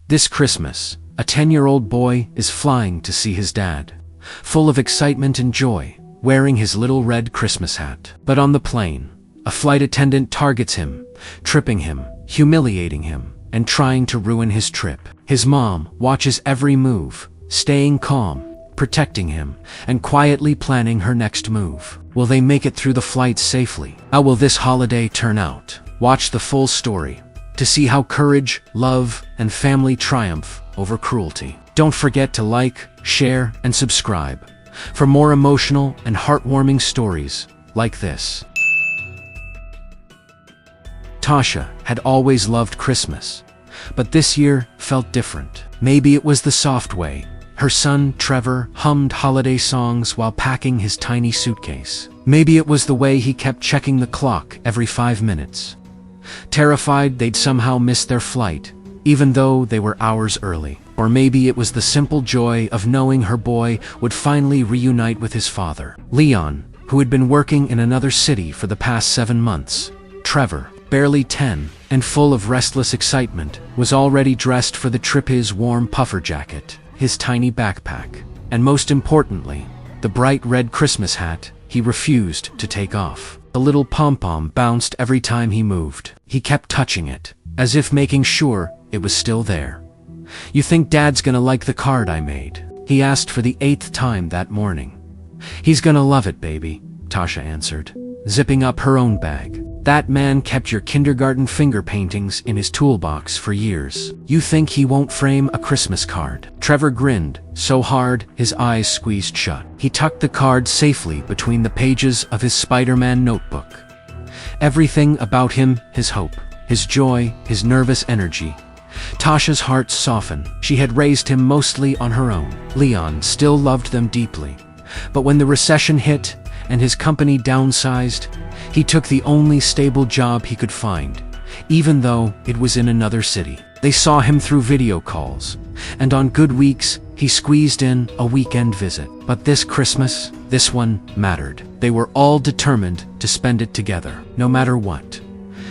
This Christmas, a 10-year-old boy is flying to see his dad, full of excitement and joy, wearing his little red Christmas hat. But on the plane, a flight attendant targets him, tripping him, humiliating him, and trying to ruin his trip. His mom watches every move, staying calm, protecting him, and quietly planning her next move. Will they make it through the flight safely? How will this holiday turn out? Watch the full story to see how courage, love, and family triumph over cruelty. Don't forget to like, share, and subscribe for more emotional and heartwarming stories like this. Tasha had always loved Christmas, but this year felt different. Maybe it was the soft way her son, Trevor, hummed holiday songs while packing his tiny suitcase. Maybe it was the way he kept checking the clock every 5 minutes, terrified they'd somehow miss their flight, even though they were hours early. Or maybe it was the simple joy of knowing her boy would finally reunite with his father. Leon, who had been working in another city for the past 7 months. Trevor, barely 10, and full of restless excitement, was already dressed for the trip, his warm puffer jacket, his tiny backpack, and most importantly, the bright red Christmas hat he refused to take off. The little pom-pom bounced every time he moved. He kept touching it, as if making sure it was still there. "You think Dad's gonna like the card I made?" he asked for the 8th time that morning. "He's gonna love it, baby," Tasha answered, zipping up her own bag. "That man kept your kindergarten finger paintings in his toolbox for years. You think he won't frame a Christmas card?" Trevor grinned so hard his eyes squeezed shut. He tucked the card safely between the pages of his Spider-Man notebook. Everything about him, his hope, his joy, his nervous energy. Tasha's heart softened. She had raised him mostly on her own. Leon still loved them deeply, but when the recession hit and his company downsized, he took the only stable job he could find, even though it was in another city. They saw him through video calls, and on good weeks, he squeezed in a weekend visit. But this Christmas, this one mattered. They were all determined to spend it together, no matter what.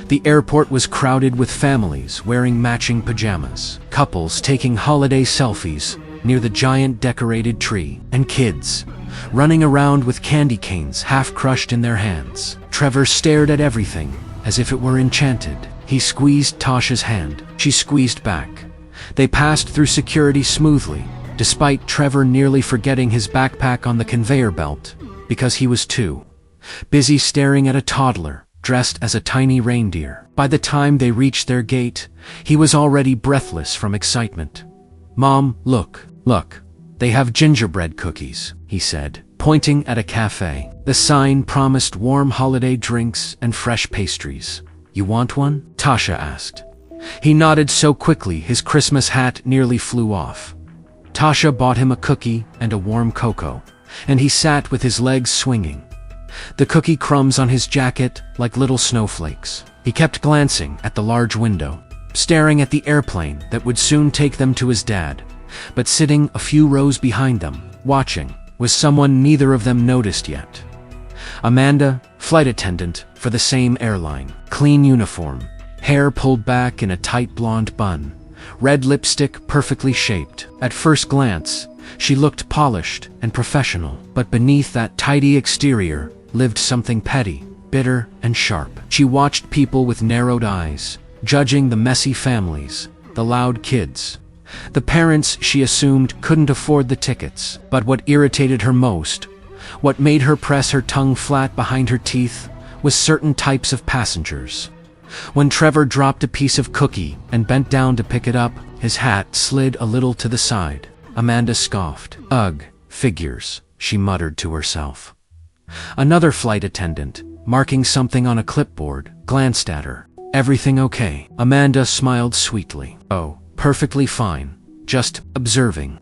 The airport was crowded with families wearing matching pajamas, couples taking holiday selfies near the giant decorated tree, and kids running around with candy canes half crushed in their hands. Trevor stared at everything as if it were enchanted. He squeezed Tasha's hand. She squeezed back. They passed through security smoothly, despite Trevor nearly forgetting his backpack on the conveyor belt because he was too busy staring at a toddler dressed as a tiny reindeer. By the time they reached their gate, he was already breathless from excitement. "Mom, look, they have gingerbread cookies," he said, pointing at a cafe. The sign promised warm holiday drinks and fresh pastries. "You want one?" Tasha asked. He nodded so quickly his Christmas hat nearly flew off. Tasha bought him a cookie and a warm cocoa, and he sat with his legs swinging, the cookie crumbs on his jacket like little snowflakes. He kept glancing at the large window, staring at the airplane that would soon take them to his dad. But sitting a few rows behind them, watching, was someone neither of them noticed yet. Amanda, flight attendant for the same airline. Clean uniform, hair pulled back in a tight blonde bun, red lipstick perfectly shaped. At first glance, she looked polished and professional, but beneath that tidy exterior lived something petty, bitter, and sharp. She watched people with narrowed eyes, judging the messy families, the loud kids, the parents she assumed couldn't afford the tickets. But what irritated her most, what made her press her tongue flat behind her teeth, was certain types of passengers. When Trevor dropped a piece of cookie and bent down to pick it up, his hat slid a little to the side. Amanda scoffed. "Ugh, figures," she muttered to herself. Another flight attendant, marking something on a clipboard, glanced at her. "Everything okay?" Amanda smiled sweetly. "Oh, perfectly fine. Just observing."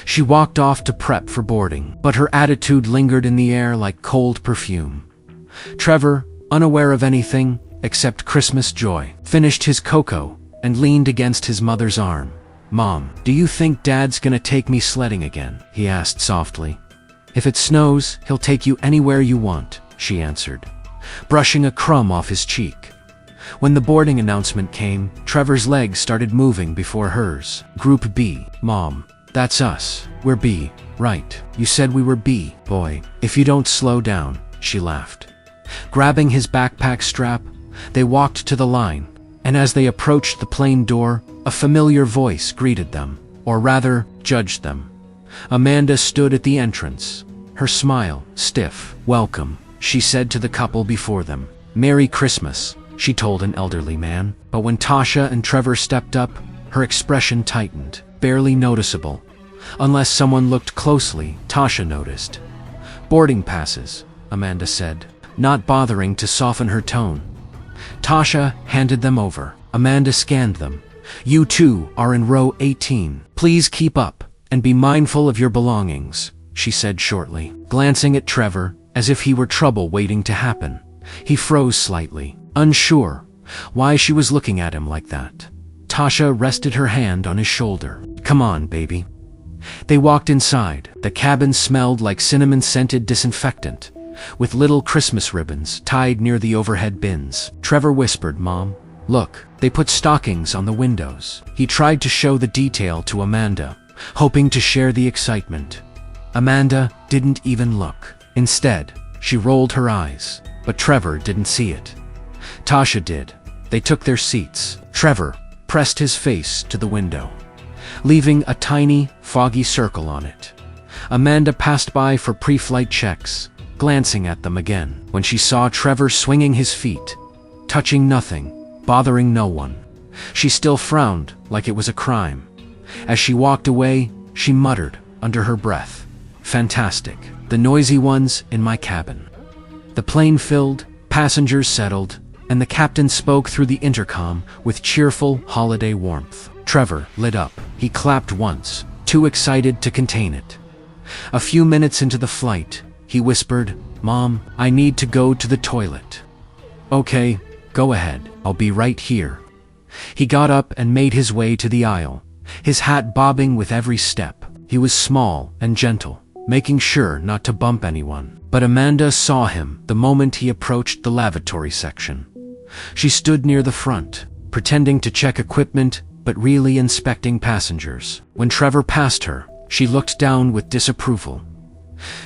She walked off to prep for boarding, but her attitude lingered in the air like cold perfume. Trevor, unaware of anything except Christmas joy, finished his cocoa and leaned against his mother's arm. "Mom, do you think Dad's gonna take me sledding again?" he asked softly. "If it snows, he'll take you anywhere you want," she answered, brushing a crumb off his cheek. When the boarding announcement came, Trevor's legs started moving before hers. Group B. Mom, that's us. We're B, right? You said we were B, boy. If you don't slow down, she laughed. Grabbing his backpack strap, they walked to the line, and as they approached the plane door, a familiar voice greeted them, or rather, judged them. Amanda stood at the entrance, her smile stiff. Welcome, she said to the couple before them. Merry Christmas, she told an elderly man. But when Tasha and Trevor stepped up, her expression tightened, barely noticeable. Unless someone looked closely, Tasha noticed. Boarding passes, Amanda said, not bothering to soften her tone. Tasha handed them over. Amanda scanned them. You two are in row 18. Please keep up, and be mindful of your belongings, she said shortly. Glancing at Trevor, as if he were trouble waiting to happen, he froze slightly, unsure why she was looking at him like that. Tasha rested her hand on his shoulder. Come on, baby. They walked inside. The cabin smelled like cinnamon-scented disinfectant, with little Christmas ribbons tied near the overhead bins. Trevor whispered, Mom, look, they put stockings on the windows. He tried to show the detail to Amanda, hoping to share the excitement. Amanda didn't even look. Instead, she rolled her eyes, but Trevor didn't see it. Tasha did. They took their seats. Trevor pressed his face to the window, leaving a tiny, foggy circle on it. Amanda passed by for pre-flight checks, glancing at them again. When she saw Trevor swinging his feet, touching nothing, bothering no one, she still frowned like it was a crime. As she walked away, she muttered under her breath, Fantastic, the noisy ones in my cabin. The plane filled, passengers settled, and the captain spoke through the intercom with cheerful holiday warmth. Trevor lit up. He clapped once, too excited to contain it. A few minutes into the flight, he whispered, Mom, I need to go to the toilet. Okay, go ahead. I'll be right here. He got up and made his way to the aisle, his hat bobbing with every step. He was small and gentle, making sure not to bump anyone. But Amanda saw him the moment he approached the lavatory section. She stood near the front, pretending to check equipment, but really inspecting passengers. When Trevor passed her, she looked down with disapproval.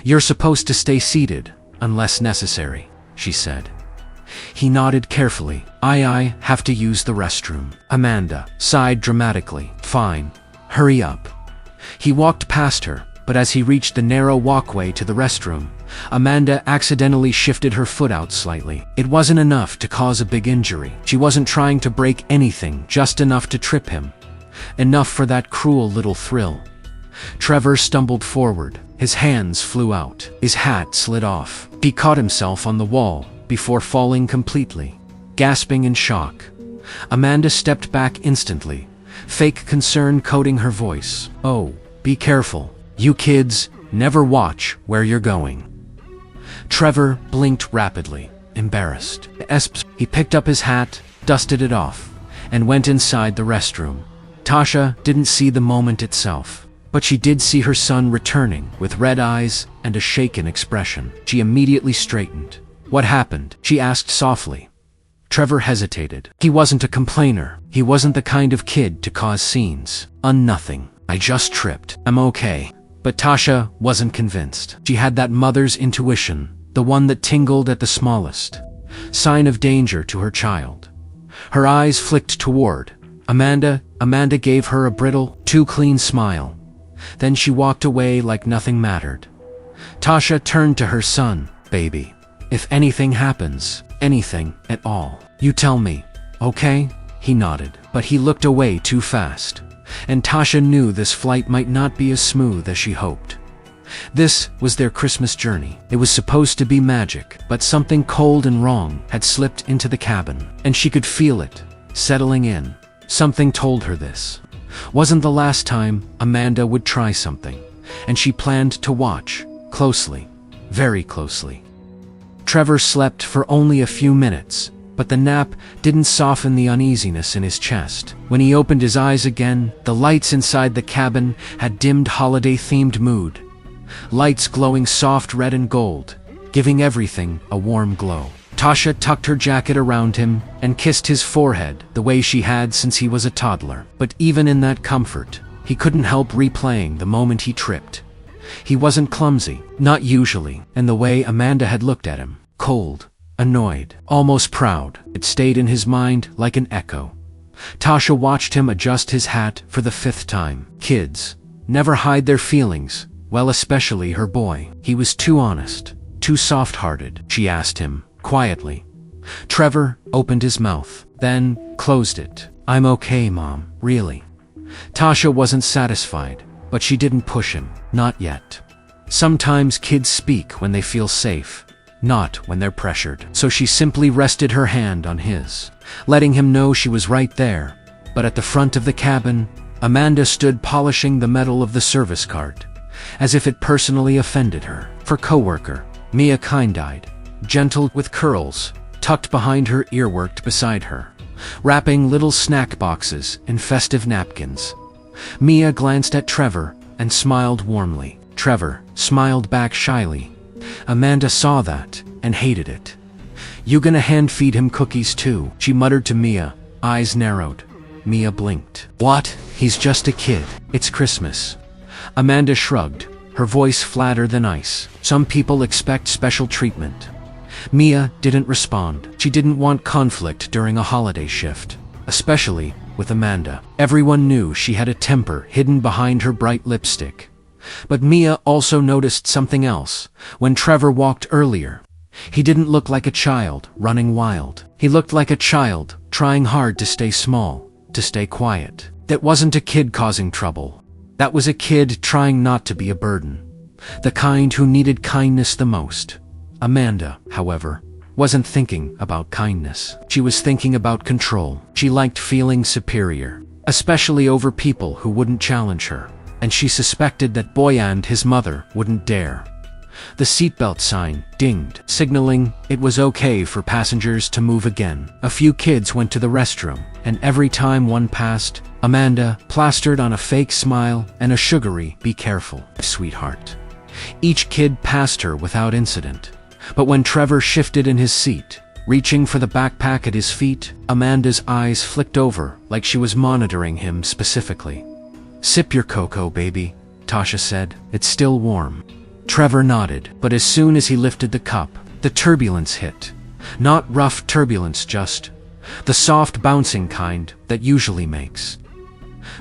You're supposed to stay seated, unless necessary, she said. He nodded carefully. I have to use the restroom. Amanda sighed dramatically. Fine, hurry up. He walked past her, but as he reached the narrow walkway to the restroom, Amanda accidentally shifted her foot out slightly. It wasn't enough to cause a big injury. She wasn't trying to break anything, just enough to trip him. Enough for that cruel little thrill. Trevor stumbled forward. His hands flew out. His hat slid off. He caught himself on the wall before falling completely, gasping in shock. Amanda stepped back instantly, fake concern coating her voice. Oh, be careful. You kids never watch where you're going. Trevor blinked rapidly, embarrassed. He picked up his hat, dusted it off, and went inside the restroom. Tasha didn't see the moment itself, but she did see her son returning with red eyes and a shaken expression. She immediately straightened. What happened? She asked softly. Trevor hesitated. He wasn't a complainer. He wasn't the kind of kid to cause scenes. Nothing. I just tripped. I'm okay. But Tasha wasn't convinced. She had that mother's intuition, the one that tingled at the smallest sign of danger to her child. Her eyes flicked toward Amanda. Amanda gave her a brittle, too clean smile. Then she walked away like nothing mattered. Tasha turned to her son. Baby, if anything happens, anything at all, you tell me, okay? He nodded, but he looked away too fast. And Tasha knew this flight might not be as smooth as she hoped. This was their Christmas journey. It was supposed to be magic, but something cold and wrong had slipped into the cabin, and she could feel it, settling in. Something told her this wasn't the last time Amanda would try something, and she planned to watch, closely, very closely. Trevor slept for only a few minutes, but the nap didn't soften the uneasiness in his chest. When he opened his eyes again, the lights inside the cabin had dimmed holiday-themed mood. Lights glowing soft red and gold, giving everything a warm glow. Tasha tucked her jacket around him and kissed his forehead the way she had since he was a toddler. But even in that comfort, he couldn't help replaying the moment he tripped. He wasn't clumsy, not usually, and the way Amanda had looked at him, cold, annoyed, almost proud, it stayed in his mind like an echo. Tasha watched him adjust his hat for the 5th time. Kids never hide their feelings, well, especially her boy. He was too honest, too soft-hearted, she asked him, quietly. Trevor opened his mouth, then closed it. I'm okay, Mom, really. Tasha wasn't satisfied, but she didn't push him, not yet. Sometimes kids speak when they feel safe, not when they're pressured. So she simply rested her hand on his, letting him know she was right there. But at the front of the cabin, Amanda stood polishing the metal of the service cart, as if it personally offended her. Her coworker, Mia kind-eyed, gentle with curls, tucked behind her ear, worked beside her, wrapping little snack boxes in festive napkins. Mia glanced at Trevor and smiled warmly. Trevor smiled back shyly. Amanda saw that and hated it. You gonna hand-feed him cookies too? She muttered to Mia, eyes narrowed. Mia blinked. What? He's just a kid. It's Christmas. Amanda shrugged, her voice flatter than ice. Some people expect special treatment. Mia didn't respond. She didn't want conflict during a holiday shift, especially with Amanda. Everyone knew she had a temper hidden behind her bright lipstick. But Mia also noticed something else. When Trevor walked earlier, he didn't look like a child running wild. He looked like a child trying hard to stay small, to stay quiet. That wasn't a kid causing trouble. That was a kid trying not to be a burden. The kind who needed kindness the most. Amanda, however, wasn't thinking about kindness. She was thinking about control. She liked feeling superior, especially over people who wouldn't challenge her, and she suspected that Boy and his mother wouldn't dare. The seatbelt sign dinged, signaling it was okay for passengers to move again. A few kids went to the restroom, and every time one passed, Amanda plastered on a fake smile and a sugary, "Be careful, sweetheart." Each kid passed her without incident. But when Trevor shifted in his seat, reaching for the backpack at his feet, Amanda's eyes flicked over like she was monitoring him specifically. "Sip your cocoa, baby," Tasha said. "It's still warm." Trevor nodded, but as soon as he lifted the cup, the turbulence hit. Not rough turbulence, just the soft bouncing kind that usually makes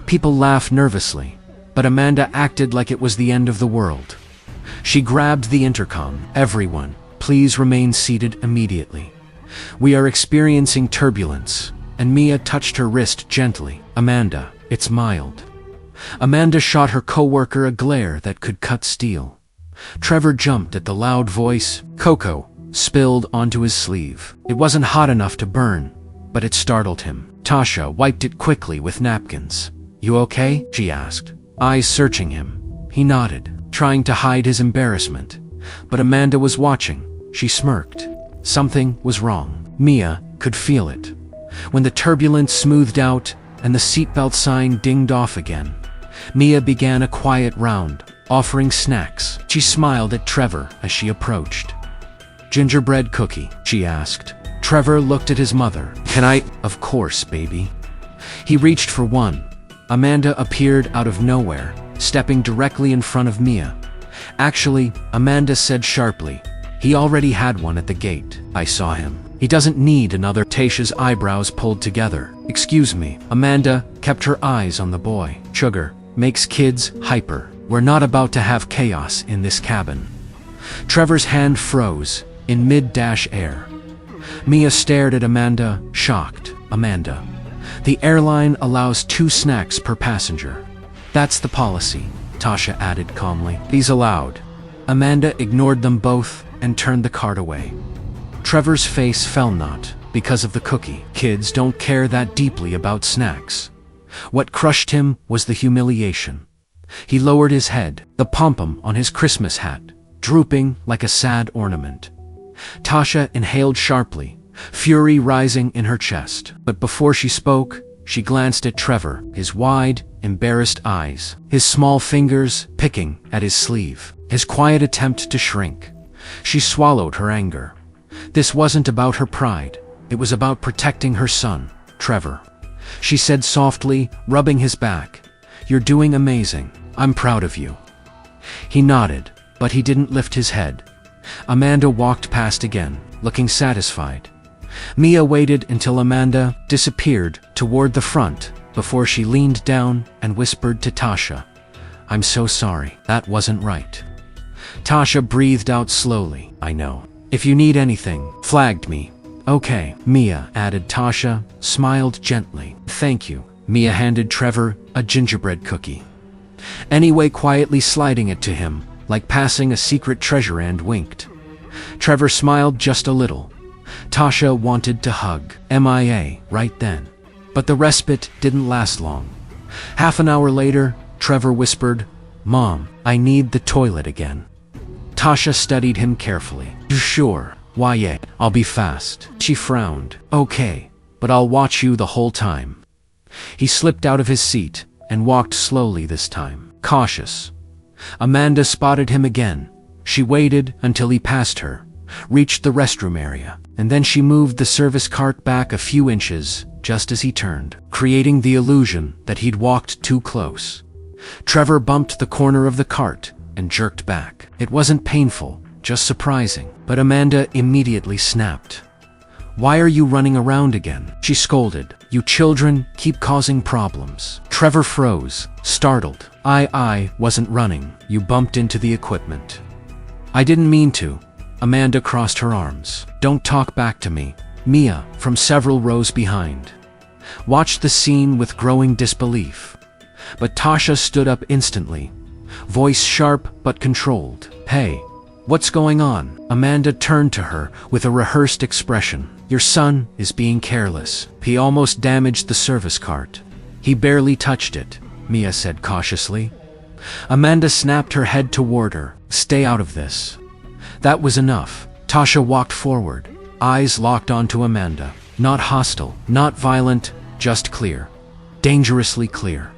people laugh nervously, but Amanda acted like it was the end of the world. She grabbed the intercom. "Everyone, please remain seated immediately. We are experiencing turbulence," and Mia touched her wrist gently. "Amanda, it's mild." Amanda shot her coworker a glare that could cut steel. Trevor jumped at the loud voice. Cocoa spilled onto his sleeve. It wasn't hot enough to burn, but it startled him. Tasha wiped it quickly with napkins. "You okay?" she asked, eyes searching him. He nodded, trying to hide his embarrassment. But Amanda was watching. She smirked. Something was wrong. Mia could feel it. When the turbulence smoothed out and the seatbelt sign dinged off again, Mia began a quiet round, offering snacks. She smiled at Trevor as she approached. "Gingerbread cookie?" she asked. Trevor looked at his mother. "Can I?" "Of course, baby." He reached for one. Amanda appeared out of nowhere, stepping directly in front of Mia. "Actually," Amanda said sharply, "he already had one at the gate. I saw him. He doesn't need another." Tasha's eyebrows pulled together. "Excuse me." Amanda kept her eyes on the boy. "Sugar makes kids hyper. We're not about to have chaos in this cabin." Trevor's hand froze in mid-dash air. Mia stared at Amanda, shocked. "Amanda, the airline allows 2 snacks per passenger. That's the policy," Tasha added calmly. "These allowed." Amanda ignored them both and turned the cart away. Trevor's face fell, not because of the cookie. Kids don't care that deeply about snacks. What crushed him was the humiliation. He lowered his head, the pom-pom on his Christmas hat drooping like a sad ornament. Tasha inhaled sharply, fury rising in her chest. But before she spoke, she glanced at Trevor, his wide, embarrassed eyes, his small fingers picking at his sleeve, his quiet attempt to shrink. She swallowed her anger. This wasn't about her pride. It was about protecting her son, Trevor. She said softly, rubbing his back, "You're doing amazing. I'm proud of you." He nodded, but he didn't lift his head. Amanda walked past again, looking satisfied. Mia waited until Amanda disappeared toward the front before she leaned down and whispered to Tasha, "I'm so sorry. That wasn't right." Tasha breathed out slowly. "I know. If you need anything, flag me." "Okay," Mia added. Tasha smiled gently. "Thank you." Mia handed Trevor a gingerbread cookie. Anyway, quietly sliding it to him, like passing a secret treasure, and winked. Trevor smiled just a little. Tasha wanted to hug MIA right then. But the respite didn't last long. Half an hour later, Trevor whispered, "Mom, I need the toilet again." Tasha studied him carefully. "You sure? Why, yeah, I'll be fast." She frowned. "Okay, but I'll watch you the whole time." He slipped out of his seat and walked slowly this time, cautious. Amanda spotted him again. She waited until he passed her, reached the restroom area, and then she moved the service cart back a few inches just as he turned, creating the illusion that he'd walked too close. Trevor bumped the corner of the cart and jerked back. It wasn't painful, just surprising, but Amanda immediately snapped. "Why are you running around again?" she scolded. "You children keep causing problems." Trevor froze, startled. I wasn't running. You bumped into the equipment." "I didn't mean to." Amanda crossed her arms. "Don't talk back to me." Mia, from several rows behind, watched the scene with growing disbelief. But Tasha stood up instantly, voice sharp but controlled. "Hey, what's going on?" Amanda turned to her with a rehearsed expression. "Your son is being careless. He almost damaged the service cart." "He barely touched it," Mia said cautiously. Amanda snapped her head toward her. "Stay out of this." That was enough. Tasha walked forward, eyes locked onto Amanda. Not hostile, not violent, just clear. Dangerously clear.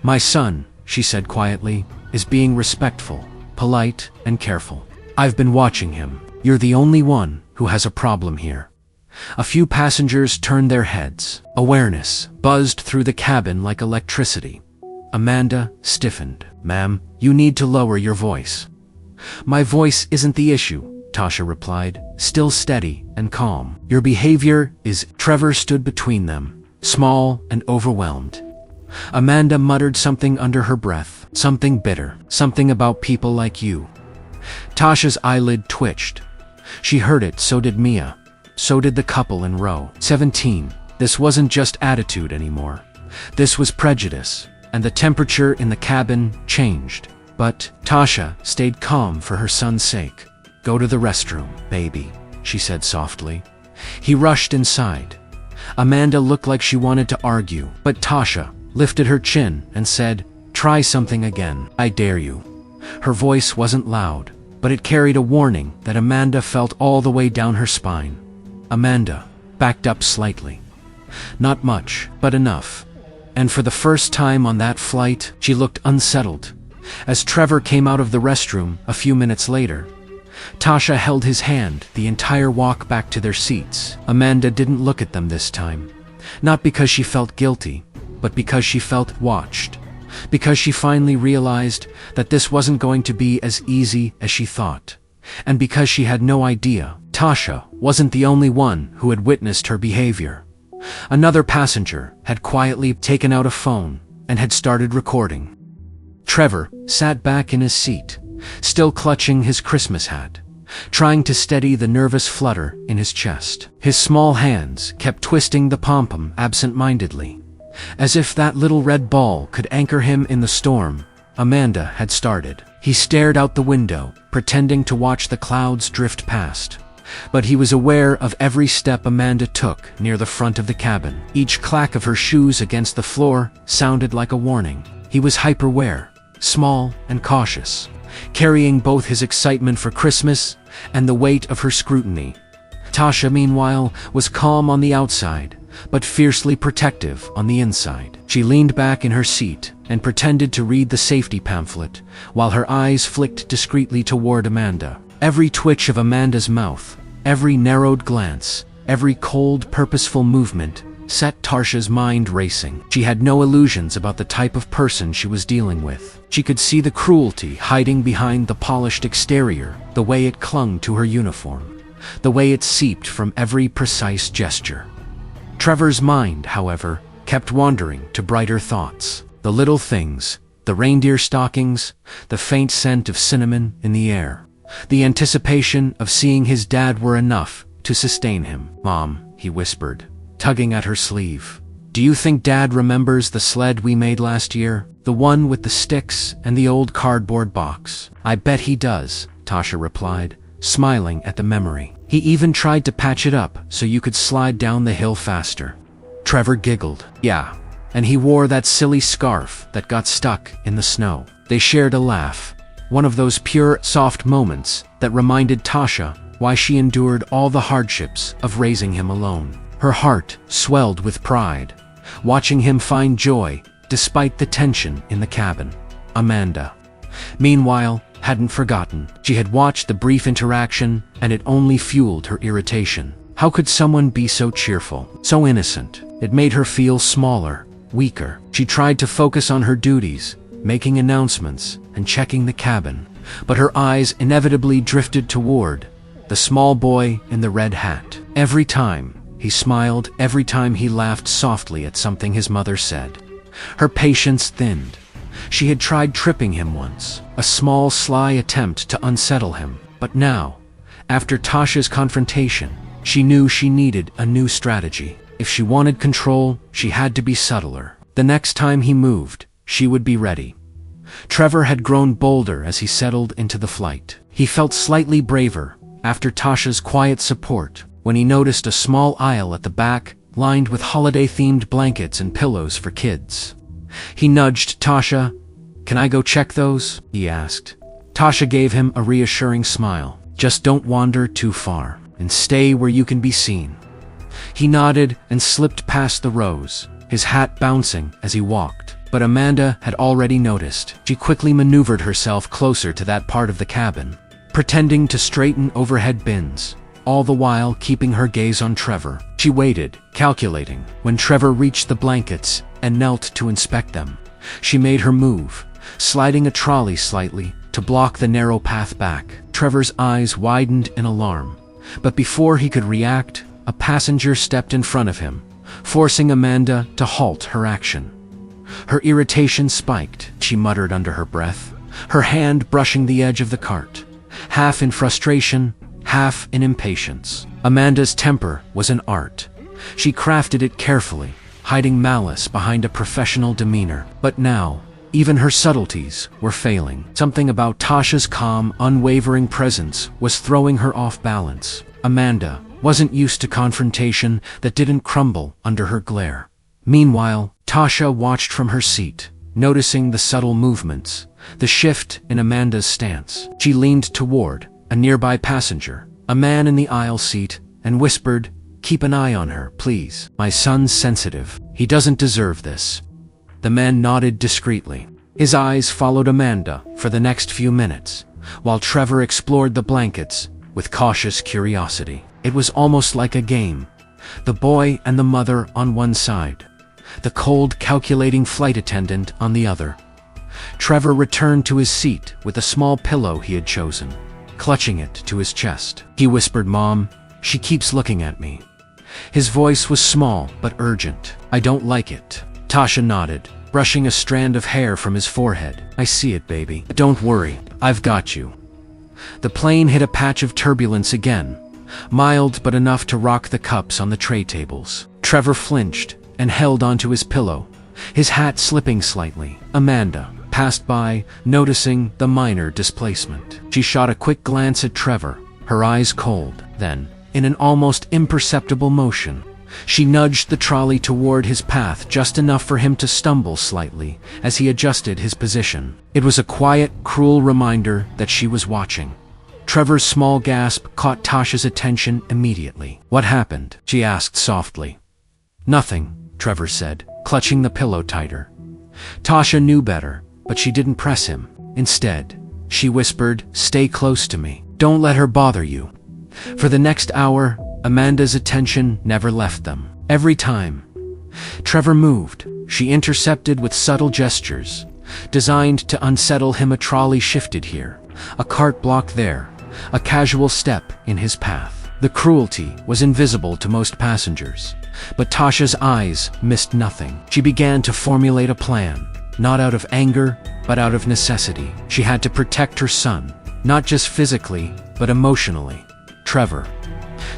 "My son," she said quietly, "is being respectful, polite, and careful. I've been watching him. You're the only one who has a problem here." A few passengers turned their heads. Awareness buzzed through the cabin like electricity. Amanda stiffened. "Ma'am, you need to lower your voice." "My voice isn't the issue," Tasha replied, still steady and calm. "Your behavior is—" Trevor stood between them, small and overwhelmed. Amanda muttered something under her breath, something bitter, something about people like you. Tasha's eyelid twitched. She heard it, so did Mia. So did the couple in row 17. This wasn't just attitude anymore. This was prejudice, and the temperature in the cabin changed. But Tasha stayed calm for her son's sake. "Go to the restroom, baby," she said softly. He rushed inside. Amanda looked like she wanted to argue, but Tasha lifted her chin and said, "Try something again. I dare you." Her voice wasn't loud, but it carried a warning that Amanda felt all the way down her spine. Amanda backed up slightly. Not much, but enough. And for the first time on that flight, she looked unsettled. As Trevor came out of the restroom a few minutes later, Tasha held his hand the entire walk back to their seats. Amanda didn't look at them this time. Not because she felt guilty, but because she felt watched. Because she finally realized that this wasn't going to be as easy as she thought. And because she had no idea, Tasha wasn't the only one who had witnessed her behavior. Another passenger had quietly taken out a phone and had started recording. Trevor sat back in his seat, still clutching his Christmas hat, trying to steady the nervous flutter in his chest. His small hands kept twisting the pom-pom absent-mindedly, as if that little red ball could anchor him in the storm Amanda had started. He stared out the window, pretending to watch the clouds drift past. But he was aware of every step Amanda took near the front of the cabin. Each clack of her shoes against the floor sounded like a warning. He was hyper-aware, small and cautious, carrying both his excitement for Christmas and the weight of her scrutiny. Tasha, meanwhile, was calm on the outside, but fiercely protective on the inside. She leaned back in her seat and pretended to read the safety pamphlet, while her eyes flicked discreetly toward Amanda. Every twitch of Amanda's mouth, Every narrowed glance, every cold, purposeful movement set Tasha's mind racing. She had no illusions about the type of person she was dealing with. She could see the cruelty hiding behind the polished exterior, the way it clung to her uniform, the way it seeped from every precise gesture. Trevor's mind, however, kept wandering to brighter thoughts. The little things, the reindeer stockings, the faint scent of cinnamon in the air. The anticipation of seeing his dad were enough to sustain him. "Mom," he whispered, tugging at her sleeve. "Do you think Dad remembers the sled we made last year? The one with the sticks and the old cardboard box?" "I bet he does," Tasha replied, smiling at the memory. "He even tried to patch it up so you could slide down the hill faster." Trevor giggled. "Yeah, and he wore that silly scarf that got stuck in the snow." They shared a laugh, one of those pure, soft moments that reminded Tasha why she endured all the hardships of raising him alone. Her heart swelled with pride, watching him find joy despite the tension in the cabin. Amanda, meanwhile, hadn't forgotten. She had watched the brief interaction, and it only fueled her irritation. How could someone be so cheerful, so innocent? It made her feel smaller, weaker. She tried to focus on her duties, making announcements and checking the cabin, but her eyes inevitably drifted toward the small boy in the red hat. Every time he smiled, every time he laughed softly at something his mother said. Her patience thinned. She had tried tripping him once, a small, sly attempt to unsettle him. But now, after Tasha's confrontation, she knew she needed a new strategy. If she wanted control, she had to be subtler. The next time he moved, she would be ready. Trevor had grown bolder as he settled into the flight. He felt slightly braver after Tasha's quiet support, when he noticed a small aisle at the back lined with holiday-themed blankets and pillows for kids. He nudged Tasha. "Can I go check those?" he asked. Tasha gave him a reassuring smile. "Just don't wander too far, and stay where you can be seen." He nodded and slipped past the rows, his hat bouncing as he walked. But Amanda had already noticed. She quickly maneuvered herself closer to that part of the cabin, pretending to straighten overhead bins, all the while keeping her gaze on Trevor. She waited, calculating. When Trevor reached the blankets and knelt to inspect them, she made her move, sliding a trolley slightly to block the narrow path back. Trevor's eyes widened in alarm, but before he could react, a passenger stepped in front of him, forcing Amanda to halt her action. Her irritation spiked. She muttered under her breath, her hand brushing the edge of the cart, half in frustration, half in impatience. Amanda's temper was an art. She crafted it carefully, hiding malice behind a professional demeanor. But now, even her subtleties were failing. Something about Tasha's calm, unwavering presence was throwing her off balance. Amanda wasn't used to confrontation that didn't crumble under her glare. Meanwhile, Tasha watched from her seat, noticing the subtle movements, the shift in Amanda's stance. She leaned toward a nearby passenger, a man in the aisle seat, and whispered, "Keep an eye on her, please. My son's sensitive. He doesn't deserve this." The man nodded discreetly. His eyes followed Amanda for the next few minutes, while Trevor explored the blankets with cautious curiosity. It was almost like a game. The boy and the mother on one side, the cold, calculating flight attendant on the other. Trevor returned to his seat with a small pillow he had chosen, clutching it to his chest. He whispered, "Mom, she keeps looking at me." His voice was small but urgent. "I don't like it." Tasha nodded, brushing a strand of hair from his forehead. "I see it, baby. Don't worry, I've got you." The plane hit a patch of turbulence again, mild but enough to rock the cups on the tray tables. Trevor flinched and held onto his pillow, his hat slipping slightly. Amanda passed by, noticing the minor displacement. She shot a quick glance at Trevor, her eyes cold. Then, in an almost imperceptible motion, she nudged the trolley toward his path just enough for him to stumble slightly as he adjusted his position. It was a quiet, cruel reminder that she was watching. Trevor's small gasp caught Tasha's attention immediately. "What happened?" she asked softly. "Nothing," Trevor said, clutching the pillow tighter. Tasha knew better, but she didn't press him. Instead, she whispered, "Stay close to me. Don't let her bother you." For the next hour, Amanda's attention never left them. Every time Trevor moved, she intercepted with subtle gestures, designed to unsettle him. A trolley shifted here, a cart blocked there, a casual step in his path. The cruelty was invisible to most passengers, but Tasha's eyes missed nothing. She began to formulate a plan, not out of anger, but out of necessity. She had to protect her son, not just physically, but emotionally. Trevor,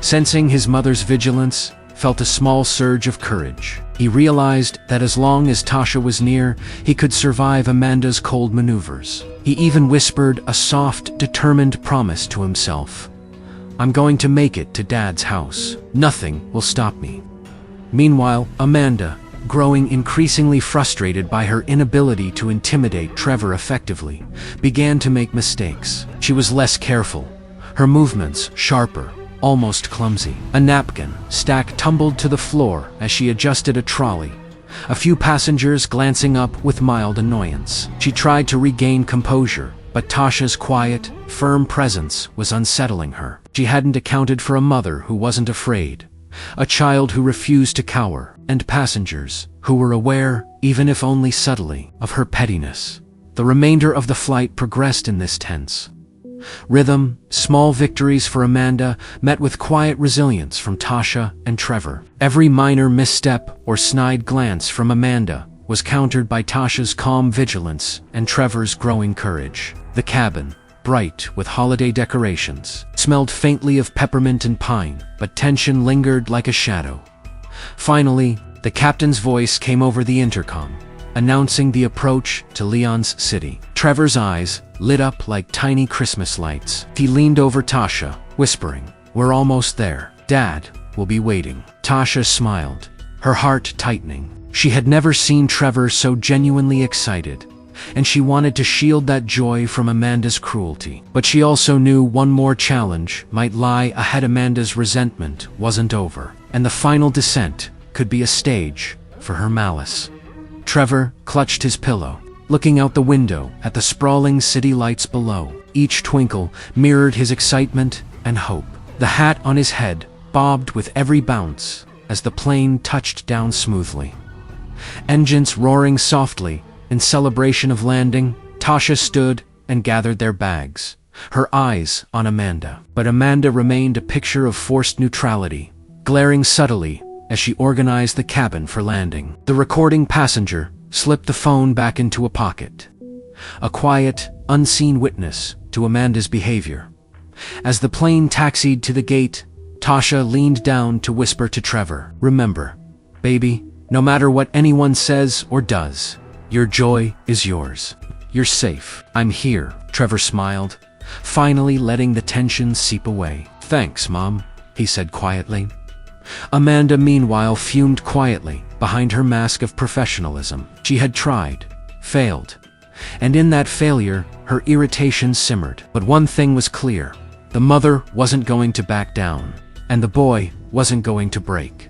sensing his mother's vigilance, felt a small surge of courage. He realized that as long as Tasha was near, he could survive Amanda's cold maneuvers. He even whispered a soft, determined promise to himself. "I'm going to make it to Dad's house. Nothing will stop me." Meanwhile, Amanda, growing increasingly frustrated by her inability to intimidate Trevor effectively, began to make mistakes. She was less careful, her movements sharper, almost clumsy. A napkin stack tumbled to the floor as she adjusted a trolley, a few passengers glancing up with mild annoyance. She tried to regain composure, but Tasha's quiet, firm presence was unsettling her. She hadn't accounted for a mother who wasn't afraid, a child who refused to cower, and passengers who were aware, even if only subtly, of her pettiness. The remainder of the flight progressed in this tense rhythm. Small victories for Amanda met with quiet resilience from Tasha and Trevor. Every minor misstep or snide glance from Amanda was countered by Tasha's calm vigilance and Trevor's growing courage. The cabin, bright with holiday decorations, smelled faintly of peppermint and pine, but tension lingered like a shadow. Finally, the captain's voice came over the intercom, announcing the approach to Leon's city. Trevor's eyes lit up like tiny Christmas lights. He leaned over Tasha, whispering, "We're almost there. Dad will be waiting." Tasha smiled, her heart tightening. She had never seen Trevor so genuinely excited, and she wanted to shield that joy from Amanda's cruelty. But she also knew one more challenge might lie ahead. Amanda's resentment wasn't over, and the final descent could be a stage for her malice. Trevor clutched his pillow, looking out the window at the sprawling city lights below. Each twinkle mirrored his excitement and hope. The hat on his head bobbed with every bounce as the plane touched down smoothly. Engines roaring softly in celebration of landing, Tasha stood and gathered their bags, her eyes on Amanda. But Amanda remained a picture of forced neutrality, glaring subtly as she organized the cabin for landing. The recording passenger slipped the phone back into a pocket, a quiet, unseen witness to Amanda's behavior. As the plane taxied to the gate, Tasha leaned down to whisper to Trevor, "Remember, baby, no matter what anyone says or does, your joy is yours. You're safe. I'm here." Trevor smiled, finally letting the tension seep away. "Thanks, Mom," he said quietly. Amanda, meanwhile, fumed quietly behind her mask of professionalism. She had tried, failed, and in that failure, her irritation simmered. But one thing was clear: the mother wasn't going to back down, and the boy wasn't going to break.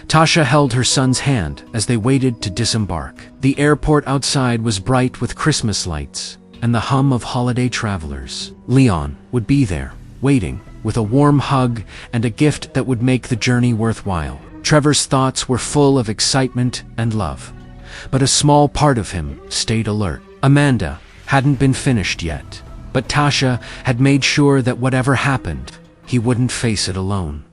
Tasha held her son's hand as they waited to disembark. The airport outside was bright with Christmas lights and the hum of holiday travelers. Leon would be there, waiting, with a warm hug and a gift that would make the journey worthwhile. Trevor's thoughts were full of excitement and love, but a small part of him stayed alert. Amanda hadn't been finished yet, but Tasha had made sure that whatever happened, he wouldn't face it alone.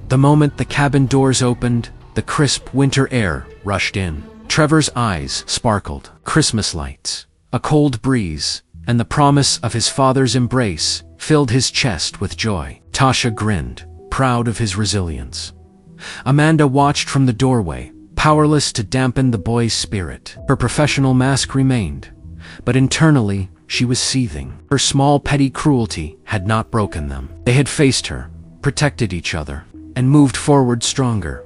The moment the cabin doors opened, the crisp winter air rushed in. Trevor's eyes sparkled. Christmas lights, a cold breeze, and the promise of his father's embrace filled his chest with joy. Tasha grinned, proud of his resilience. Amanda watched from the doorway, powerless to dampen the boy's spirit. Her professional mask remained, but internally she was seething. Her small petty cruelty had not broken them. They had faced her, protected each other, and moved forward stronger.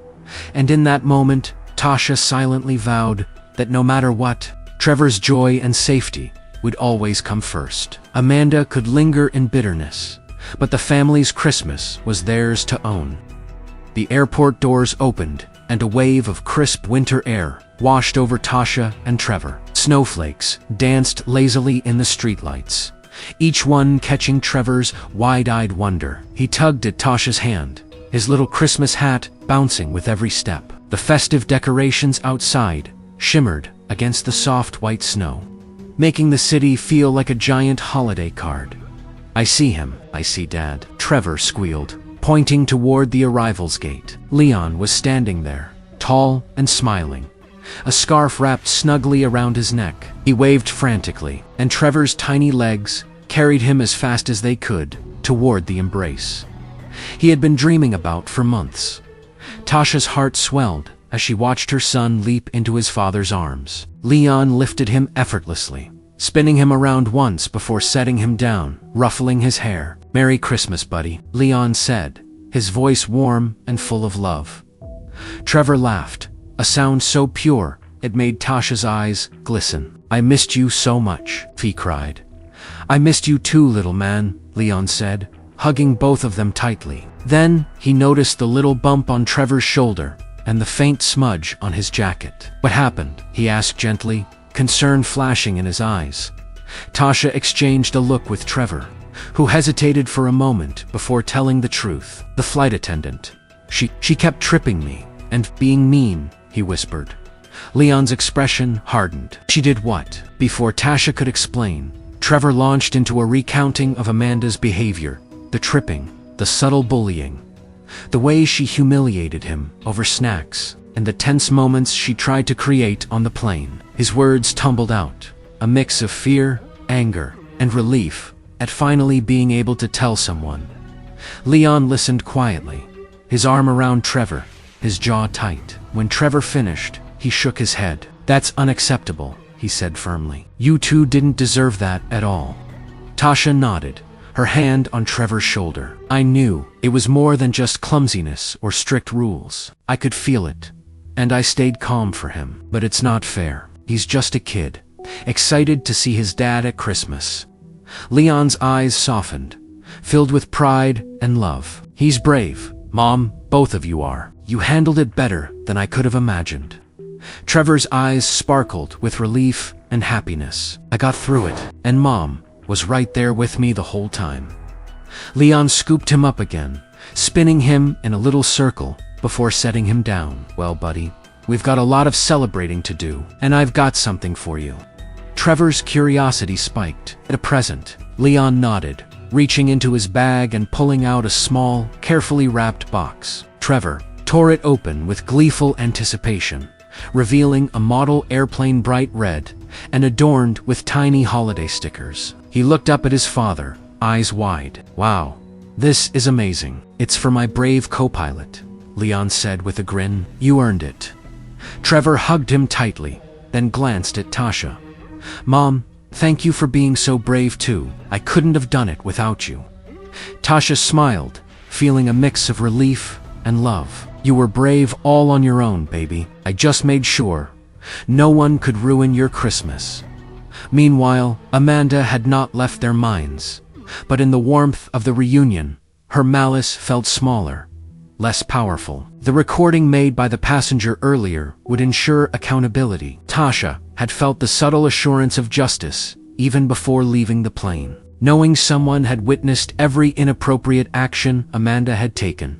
And in that moment, Tasha silently vowed that no matter what, Trevor's joy and safety would always come first. Amanda could linger in bitterness, but the family's Christmas was theirs to own. The airport doors opened, and a wave of crisp winter air washed over Tasha and Trevor. Snowflakes danced lazily in the streetlights, each one catching Trevor's wide-eyed wonder. He tugged at Tasha's hand, his little Christmas hat bouncing with every step. The festive decorations outside shimmered against the soft white snow, making the city feel like a giant holiday card. "I see him, I see Dad," Trevor squealed, pointing toward the arrivals gate. Leon was standing there, tall and smiling, a scarf wrapped snugly around his neck. He waved frantically, and Trevor's tiny legs carried him as fast as they could toward the embrace he had been dreaming about for months. Tasha's heart swelled as she watched her son leap into his father's arms. Leon lifted him effortlessly, spinning him around once before setting him down, ruffling his hair. "Merry Christmas, buddy," Leon said, his voice warm and full of love. Trevor laughed, a sound so pure it made Tasha's eyes glisten. "I missed you so much," he cried. "I missed you too, little man," Leon said, hugging both of them tightly. Then he noticed the little bump on Trevor's shoulder and the faint smudge on his jacket. "What happened?" he asked gently, concern flashing in his eyes. Tasha exchanged a look with Trevor, who hesitated for a moment before telling the truth. "The flight attendant. She kept tripping me and being mean," he whispered. Leon's expression hardened. "She did what?" Before Tasha could explain, Trevor launched into a recounting of Amanda's behavior, the tripping, the subtle bullying, the way she humiliated him over snacks, and the tense moments she tried to create on the plane. His words tumbled out, a mix of fear, anger, and relief at finally being able to tell someone. Leon listened quietly, his arm around Trevor, his jaw tight. When Trevor finished, he shook his head. "That's unacceptable," he said firmly. "You two didn't deserve that at all." Tasha nodded, her hand on Trevor's shoulder. "I knew it was more than just clumsiness or strict rules. I could feel it, and I stayed calm for him. But it's not fair. He's just a kid, excited to see his dad at Christmas." Leon's eyes softened, filled with pride and love. "He's brave, Mom, both of you are. You handled it better than I could have imagined." Trevor's eyes sparkled with relief and happiness. "I got through it, and Mom was right there with me the whole time." Leon scooped him up again, spinning him in a little circle before setting him down. "Well, buddy, we've got a lot of celebrating to do, and I've got something for you." Trevor's curiosity spiked. "A present." Leon nodded, reaching into his bag and pulling out a small, carefully wrapped box. Trevor tore it open with gleeful anticipation, revealing a model airplane bright red and adorned with tiny holiday stickers. He looked up at his father, eyes wide. "Wow, this is amazing. It's for my brave co-pilot," Leon said with a grin. "You earned it." Trevor hugged him tightly, then glanced at Tasha. "Mom, thank you for being so brave too. I couldn't have done it without you." Tasha smiled, feeling a mix of relief and love. "You were brave all on your own, baby. I just made sure no one could ruin your Christmas." Meanwhile, Amanda had not left their minds, but in the warmth of the reunion, her malice felt smaller, less powerful. The recording made by the passenger earlier would ensure accountability. Tasha had felt the subtle assurance of justice even before leaving the plane, knowing someone had witnessed every inappropriate action Amanda had taken.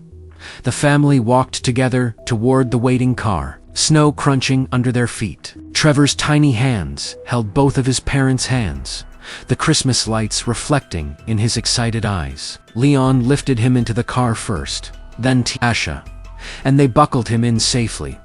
The family walked together toward the waiting car, snow crunching under their feet. Trevor's tiny hands held both of his parents' hands, the Christmas lights reflecting in his excited eyes. Leon lifted him into the car first, then Tasha, and they buckled him in safely.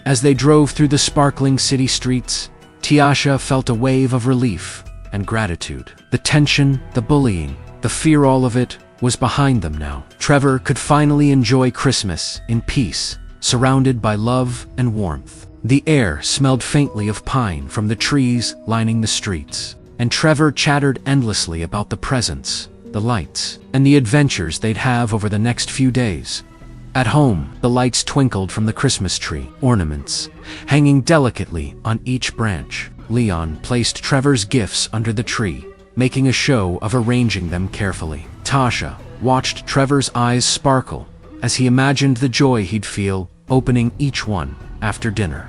As they drove through the sparkling city streets, Tasha felt a wave of relief and gratitude. The tension, the bullying, the fear, all of it was behind them now. Trevor could finally enjoy Christmas in peace, surrounded by love and warmth. The air smelled faintly of pine from the trees lining the streets, and Trevor chattered endlessly about the presents, the lights, and the adventures they'd have over the next few days. At home, the lights twinkled from the Christmas tree, ornaments hanging delicately on each branch. Leon placed Trevor's gifts under the tree, making a show of arranging them carefully. Tasha watched Trevor's eyes sparkle as he imagined the joy he'd feel opening each one after dinner.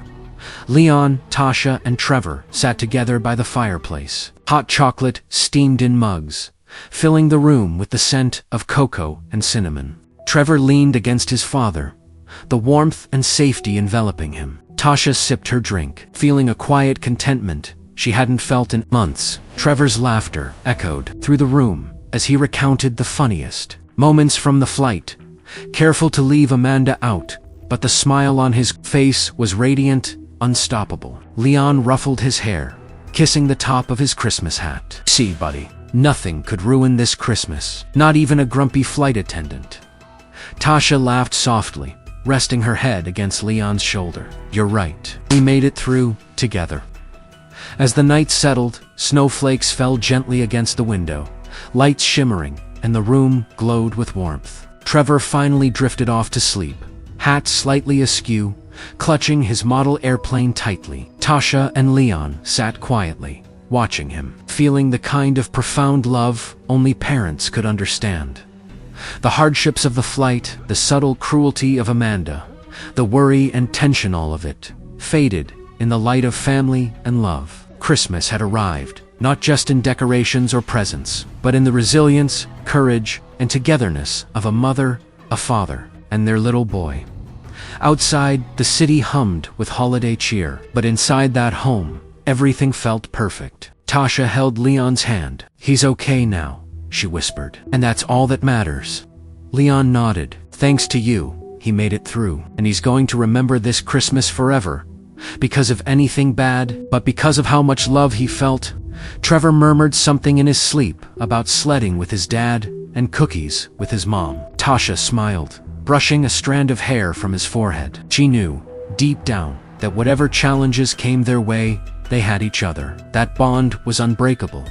Leon, Tasha, and Trevor sat together by the fireplace. Hot chocolate steamed in mugs, filling the room with the scent of cocoa and cinnamon. Trevor leaned against his father, the warmth and safety enveloping him. Tasha sipped her drink, feeling a quiet contentment she hadn't felt in months. Trevor's laughter echoed through the room as he recounted the funniest moments from the flight, careful to leave Amanda out, but the smile on his face was radiant, unstoppable. Leon ruffled his hair, kissing the top of his Christmas hat. "See, buddy, nothing could ruin this Christmas, not even a grumpy flight attendant." Tasha laughed softly, resting her head against Leon's shoulder. "You're right. We made it through together." As the night settled, snowflakes fell gently against the window, lights shimmering, and the room glowed with warmth. Trevor finally drifted off to sleep, hat slightly askew, clutching his model airplane tightly. Tasha and Leon sat quietly, watching him, feeling the kind of profound love only parents could understand. The hardships of the flight, the subtle cruelty of Amanda, the worry and tension, all of it faded in the light of family and love. Christmas had arrived, not just in decorations or presents, but in the resilience, courage, and togetherness of a mother, a father, and their little boy. Outside, the city hummed with holiday cheer, but inside that home, everything felt perfect. Tasha held Leon's hand. "He's okay now," she whispered, "and that's all that matters." Leon nodded. "Thanks to you, he made it through, and he's going to remember this Christmas forever. Because of anything bad, but because of how much love he felt." Trevor murmured something in his sleep about sledding with his dad and cookies with his mom. Tasha smiled, brushing a strand of hair from his forehead. She knew, deep down, that whatever challenges came their way, they had each other. That bond was unbreakable.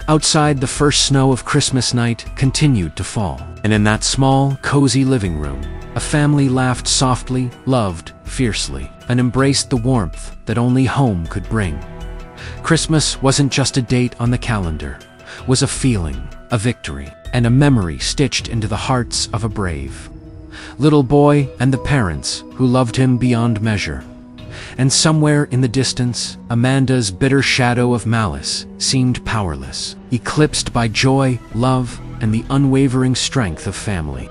Outside, the first snow of Christmas night continued to fall, and in that small, cozy living room, a family laughed softly, loved fiercely, and embraced the warmth that only home could bring. Christmas wasn't just a date on the calendar, was a feeling, a victory, and a memory stitched into the hearts of a brave little boy and the parents who loved him beyond measure. And somewhere in the distance, Amanda's bitter shadow of malice seemed powerless, eclipsed by joy, love, and the unwavering strength of family.